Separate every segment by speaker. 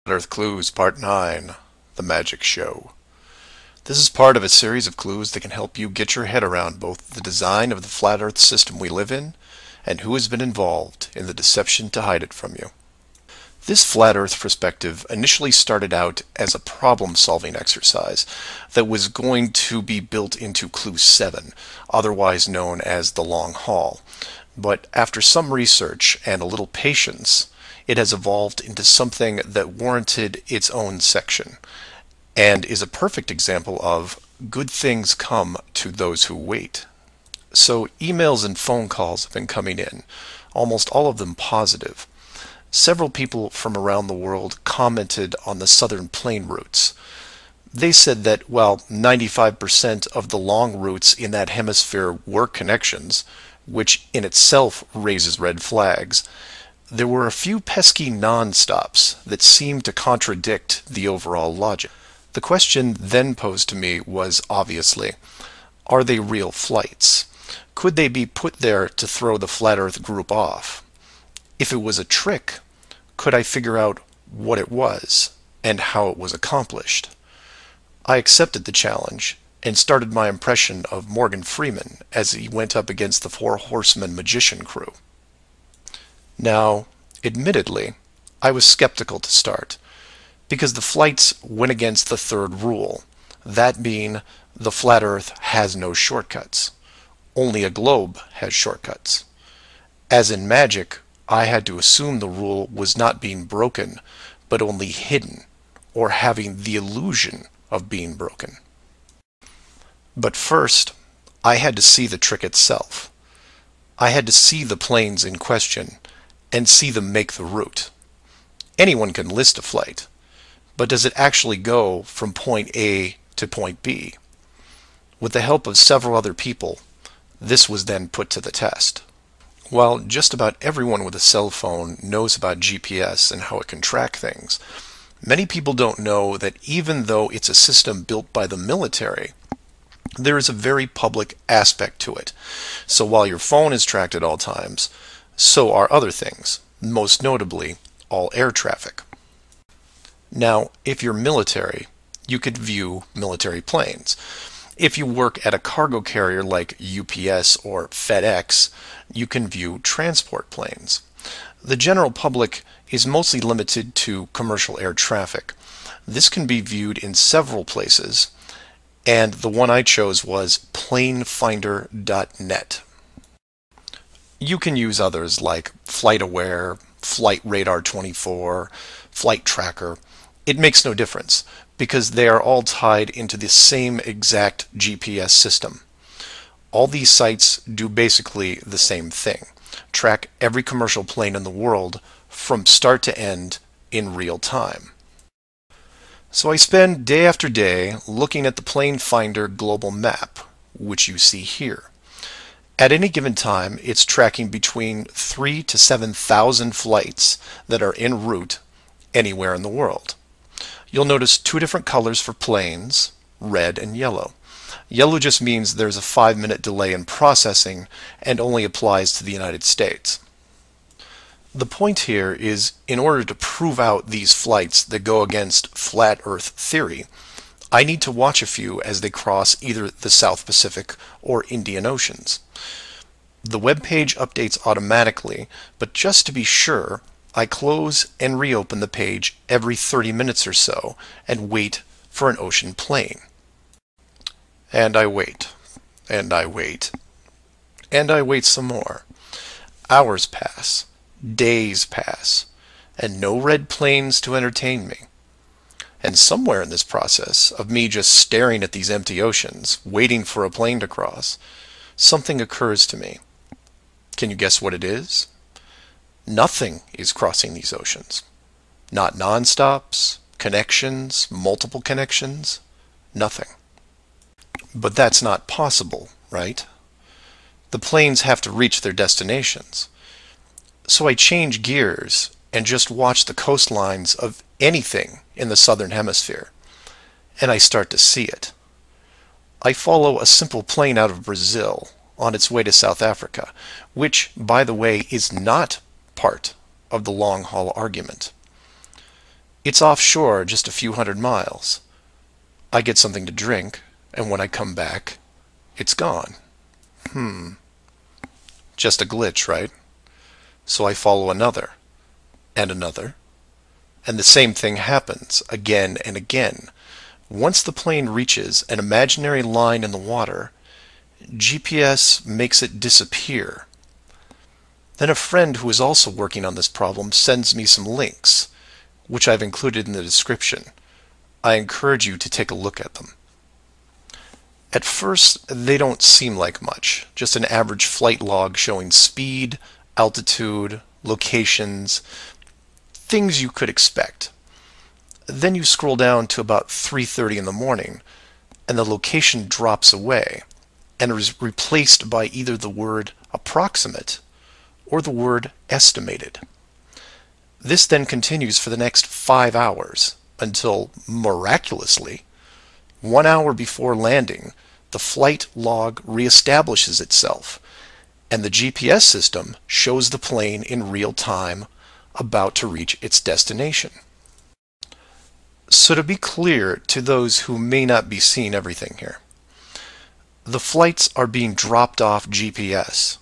Speaker 1: Earth Clues Part 9, The Magic Show. This is part of a series of clues that can help you get your head around both the design of the flat Earth system we live in and who has been involved in the deception to hide it from you. This flat Earth perspective initially started out as a problem-solving exercise that was going to be built into Clue 7, otherwise known as the Long Haul. But after some research and a little patience, it has evolved into something that warranted its own section, and is a perfect example of good things come to those who wait. So emails and phone calls have been coming in, almost all of them positive. Several people from around the world commented on the southern plane routes. They said that while 95% of the long routes in that hemisphere were connections, which in itself raises red flags, there were a few pesky non-stops that seemed to contradict the overall logic. The question then posed to me was obviously, are they real flights? Could they be put there to throw the Flat Earth group off? If it was a trick, could I figure out what it was and how it was accomplished? I accepted the challenge and started my impression of Morgan Freeman as he went up against the Four Horsemen magician crew. Now, admittedly, I was skeptical to start, because the flights went against the third rule, that being the flat Earth has no shortcuts. Only a globe has shortcuts. As in magic, I had to assume the rule was not being broken, but only hidden, or having the illusion of being broken. But first, I had to see the trick itself. I had to see the planes in question, and see them make the route. Anyone can list a flight, but does it actually go from point A to point B? With the help of several other people, this was then put to the test. While just about everyone with a cell phone knows about GPS and how it can track things, many people don't know that even though it's a system built by the military, there is a very public aspect to it. So while your phone is tracked at all times, so are other things, most notably all air traffic. Now, if you're military, you could view military planes. If you work at a cargo carrier like UPS or FedEx, you can view transport planes. The general public is mostly limited to commercial air traffic. This can be viewed in several places, and the one I chose was planefinder.net. You can use others like FlightAware, Flight Radar 24, Flight Tracker. It makes no difference because they are all tied into the same exact GPS system. All these sites do basically the same thing. Track every commercial plane in the world from start to end in real time. So I spend day after day looking at the Plane Finder global map, which you see here. At any given time, it's tracking between 3,000 to 7,000 flights that are en route anywhere in the world. You'll notice two different colors for planes, red and yellow. Yellow just means there's a 5-minute delay in processing and only applies to the United States. The point here is, in order to prove out these flights that go against flat Earth theory, I need to watch a few as they cross either the South Pacific or Indian Oceans. The web page updates automatically, but just to be sure, I close and reopen the page every 30 minutes or so and wait for an ocean plane. And I wait, and I wait, and I wait some more. Hours pass, days pass, and no red planes to entertain me. And somewhere in this process of me just staring at these empty oceans, waiting for a plane to cross, something occurs to me. Can you guess what it is? Nothing is crossing these oceans. Not non-stops, connections, multiple connections, nothing. But that's not possible, right? The planes have to reach their destinations. So I change gears and just watch the coastlines of anything in the southern hemisphere, and I start to see it. I follow a simple plane out of Brazil on its way to South Africa, which, by the way, is not part of the long haul argument. It's offshore just a few hundred miles. I get something to drink, and when I come back, it's gone. Just a glitch, right? So I follow another, and another, and the same thing happens again and again. Once the plane reaches an imaginary line in the water, GPS makes it disappear. Then a friend who is also working on this problem sends me some links, which I've included in the description. I encourage you to take a look at them. At first, they don't seem like much, just an average flight log showing speed, altitude, locations, things you could expect. Then you scroll down to about 3:30 in the morning, and the location drops away and is replaced by either the word approximate or the word estimated. This then continues for the next 5 hours until, miraculously, 1 hour before landing, the flight log reestablishes itself, and the GPS system shows the plane in real time about to reach its destination. So to be clear to those who may not be seeing everything here, the flights are being dropped off GPS,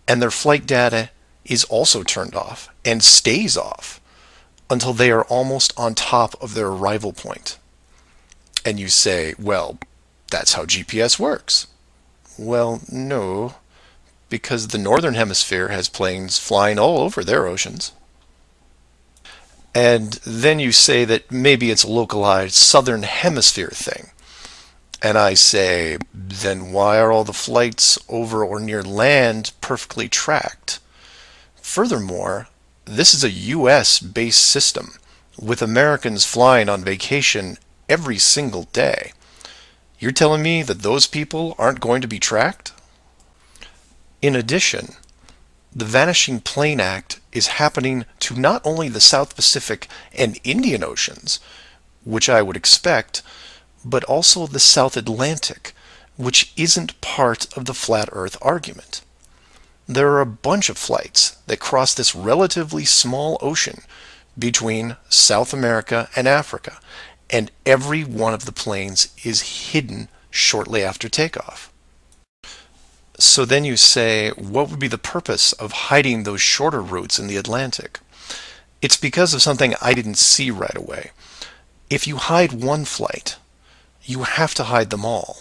Speaker 1: and their flight data is also turned off and stays off until they are almost on top of their arrival point. And you say, well, that's how GPS works. Well, no, because the Northern Hemisphere has planes flying all over their oceans. And then you say that maybe it's a localized Southern Hemisphere thing. And I say, then why are all the flights over or near land perfectly tracked? Furthermore, this is a US-based system, with Americans flying on vacation every single day. You're telling me that those people aren't going to be tracked? In addition, the Vanishing Plane Act is happening to not only the South Pacific and Indian Oceans, which I would expect, but also the South Atlantic, which isn't part of the flat Earth argument. There are a bunch of flights that cross this relatively small ocean between South America and Africa, and every one of the planes is hidden shortly after takeoff. So then you say, what would be the purpose of hiding those shorter routes in the Atlantic? It's because of something I didn't see right away. If you hide one flight, you have to hide them all.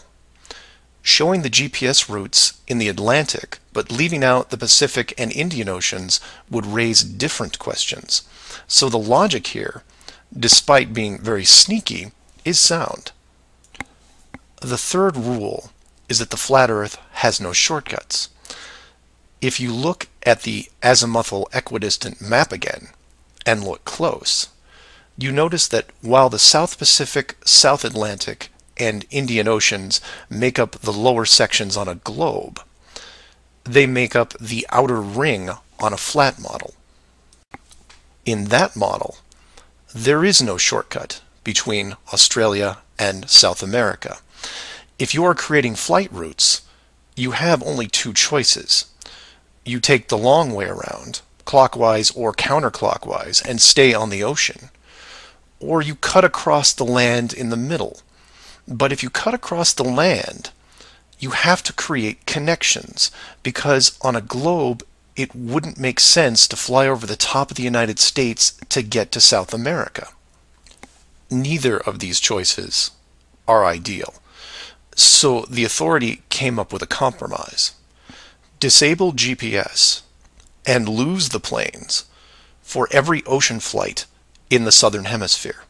Speaker 1: Showing the GPS routes in the Atlantic, but leaving out the Pacific and Indian Oceans would raise different questions. So the logic here, despite being very sneaky, is sound. The third rule is that the flat Earth has no shortcuts. If you look at the azimuthal equidistant map again, and look close, you notice that while the South Pacific, South Atlantic, and Indian Oceans make up the lower sections on a globe, they make up the outer ring on a flat model. In that model, there is no shortcut between Australia and South America. If you are creating flight routes, you have only two choices. You take the long way around, clockwise or counterclockwise, and stay on the ocean. Or you cut across the land in the middle. But if you cut across the land, you have to create connections, because on a globe, it wouldn't make sense to fly over the top of the United States to get to South America. Neither of these choices are ideal. So the authority came up with a compromise. Disable GPS and lose the planes for every ocean flight in the Southern Hemisphere.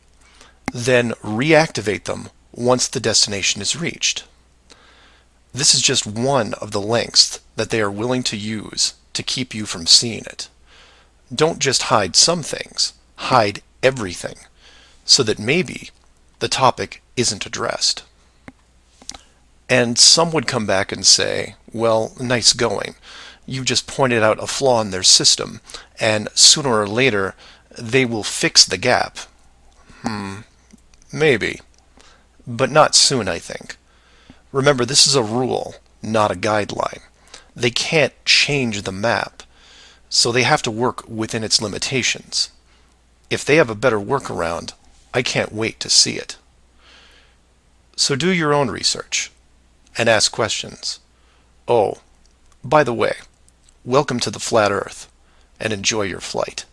Speaker 1: Then reactivate them once the destination is reached. This is just one of the lengths that they are willing to use to keep you from seeing it. Don't just hide some things, hide everything, so that maybe the topic isn't addressed. And some would come back and say, well, nice going. You just pointed out a flaw in their system, and sooner or later they will fix the gap. Maybe. But not soon, I think. Remember, this is a rule, not a guideline. They can't change the map, so they have to work within its limitations. If they have a better workaround, I can't wait to see it. So do your own research and ask questions. Oh, by the way, welcome to the Flat Earth, and enjoy your flight.